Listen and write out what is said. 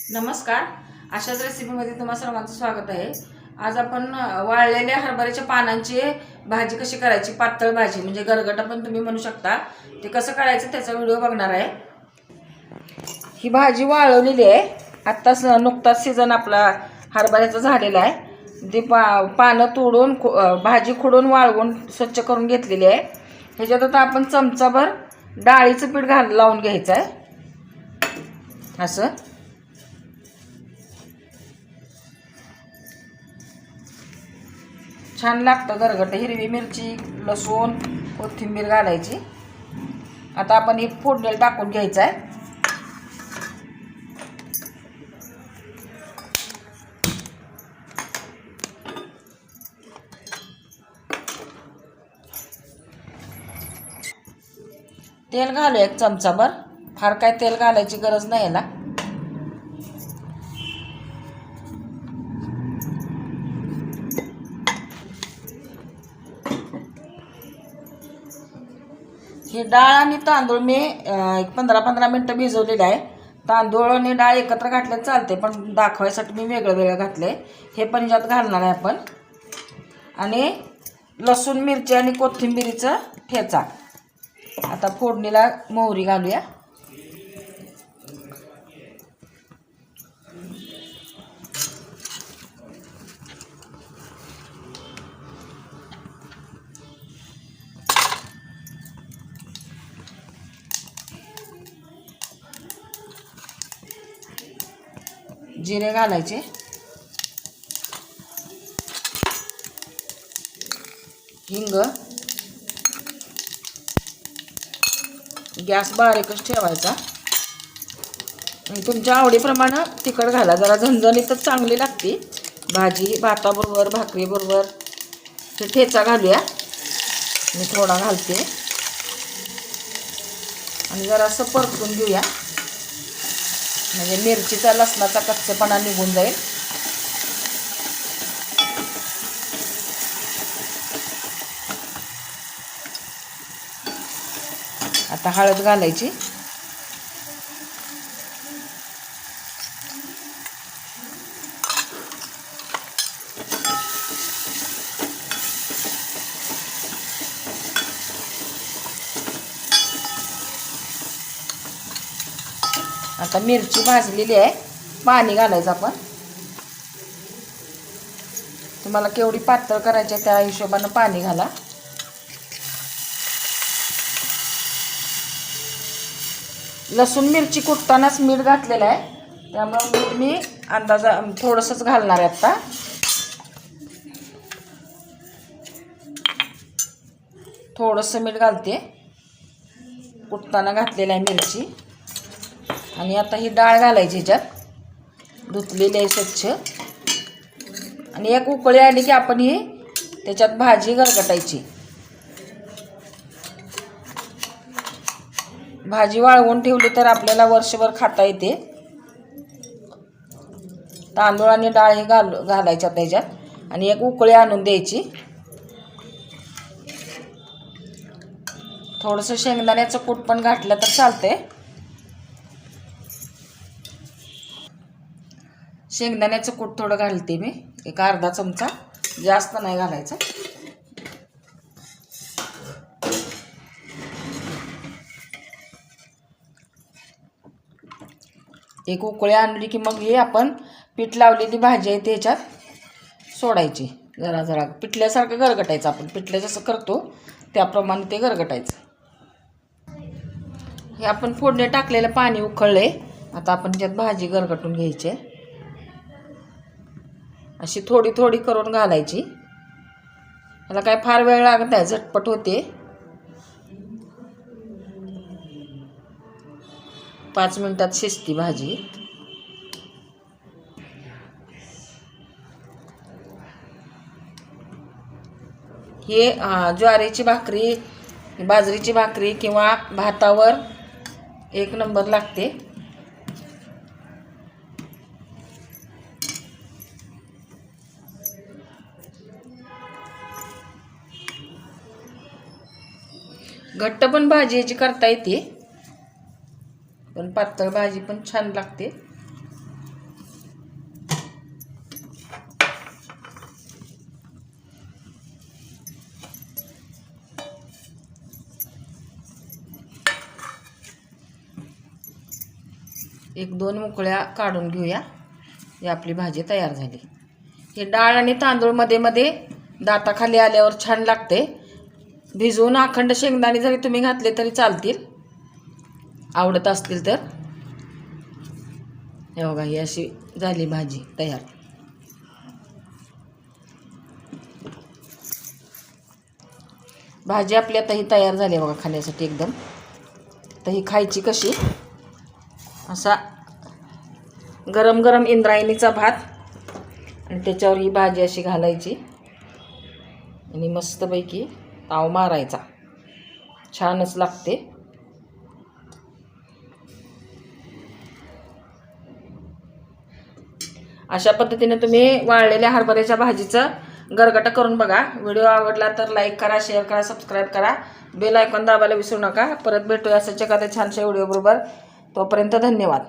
नमस्कार. अशाच रेसिपीमध्ये तुम्हा सर्वांचं स्वागत आहे. आज आपण वाळलेल्या हरभऱ्याच्या पानांची भाजी कशी करायची, पातळ भाजी म्हणजे गरगटा पण तुम्ही म्हणू शकता, ते कसं करायचं त्याचा व्हिडिओ बघणार आहे. ही भाजी वाळवलेली आहे. आत्ताच नुकताच सीझन आपला हरभऱ्याचा झालेला आहे. ती पानं तोडून भाजी खुडून वाळवून स्वच्छ करून घेतलेली आहे. ह्याच्यात आता आपण चमचाभर डाळीचं पीठ लावून घ्यायचं आहे. असं छान लागतं गरगट. हिरवी मिरची, लसूण, कोथिंबीर घालायची. आता आपण ही फोडणीला टाकून घ्यायचं आहे. तेल घालू एक चमचाभर. फार काय तेल घालायची गरज नाही याला. हे डाळ आणि तांदूळ मी 15-15 मिनटं भिजवलेलं आहे. तांदूळ आणि डाळ एकत्र घातले चालते, पण दाखवायसाठी मी वेगळं वेगळं घातले. हे पण यात घालणार आहे आपण. आणि लसूण, मिरची आणि कोथिंबीरीचं ठेचा. आता फोडणीला मोहरी घालूया. जिरे घालायचे. हिंग. गॅस बारीकच ठेवायचा. आणि तुमच्या आवडीप्रमाणे तिखट घाला. जरा झणझणीतच चांगली लागते भाजी. भाताबरोबर, भाकरीबरोबर. हे ठेचा घालूया. मी थोडा घालते आणि जरासं परतून घेऊया, म्हणजे मिरचीचा, लसणाचा कच्चेपणा निघून जाईल. आता हळद घालायची. आता मिरची भाजलेली आहे. पाणी घालायचं आपण. तुम्हाला केवढी पातळ करायची आहे त्या हिशोबानं पाणी घाला. लसूण मिरची कुटतानाच मीठ घातलेलं आहे, त्यामुळे मीठ मी अंदाजा थोडंसंच घालणार आहे. आता थोडंसं मीठ घालते. कुटताना घातलेलं आहे मिरची. आणि आता ही डाळ घालायची ह्याच्यात. धुतलेली आहे स्वच्छ. आणि एक उकळी आली की आपण ही त्याच्यात भाजी गरगटायची. भाजी वाळवून ठेवली तर आपल्याला वर्षभर खाता येते. तांदूळ आणि डाळ हे घालायच्या त्याच्यात आणि एक उकळी आणून द्यायची. थोडंसं शेंगदाण्याचं कूट पण घातलं तर चालते. शेंगदाण्याचं कूट थोडं घालते मी, एक अर्धा चमचा, जास्त नाही घालायचं. एक उकळी आणली की मग हे आपण पीठ लावलेली भाजी आहे त्याच्यात सोडायची. जरा जरा पिठल्यासारखं गरगटायचं. आपण पिठलं जसं करतो त्याप्रमाणे ते गरगटायचं. हे आपण फोडणी टाकलेलं पाणी उकळले. आता आपण त्यात भाजी गरगटून घ्यायची. अशी थोडी थोडी करून घालायची. याला काय फार वेळ लागत नाही, झटपट होते. 5 मिनिटात शिजती भाजी. हे ज्वारीची भाकरी, बाजरीची भाकरी किंवा भातावर एक नंबर लागते. घट्ट पण भाजी याची करता येते, पण पातळ भाजी पण छान लागते. 1-2 मुकळ्या काढून घेऊया. ही आपली भाजी तयार झाली. हे डाळ आणि तांदूळ मध्ये मध्ये दाताखाली आल्यावर छान लागते. भिजवून अखंड शेंगदाणे जरी तुम्ही घातले तरी चालतील, आवडत असतील तर. हे बघा, ही अशी झाली भाजी तयार. भाजी आपली आता ही तयार झाली बघा खाण्यासाठी एकदम. तर ही खायची कशी, असा गरम गरम इंद्रायणीचा भात आणि त्याच्यावर ही भाजी अशी घालायची आणि मस्तपैकी ताव मारायचा. छानच लागते. अशा पद्धतीने तुम्ही वाळलेल्या हरभऱ्याच्या भाजीचं गरगटा करून बघा. व्हिडिओ आवडला तर लाईक करा, शेअर करा, सबस्क्राईब करा, बेल आयकॉन दाबायला विसरू नका. परत भेटूया असंच एखाद्या छानशा व्हिडिओ बरोबर. तोपर्यंत धन्यवाद.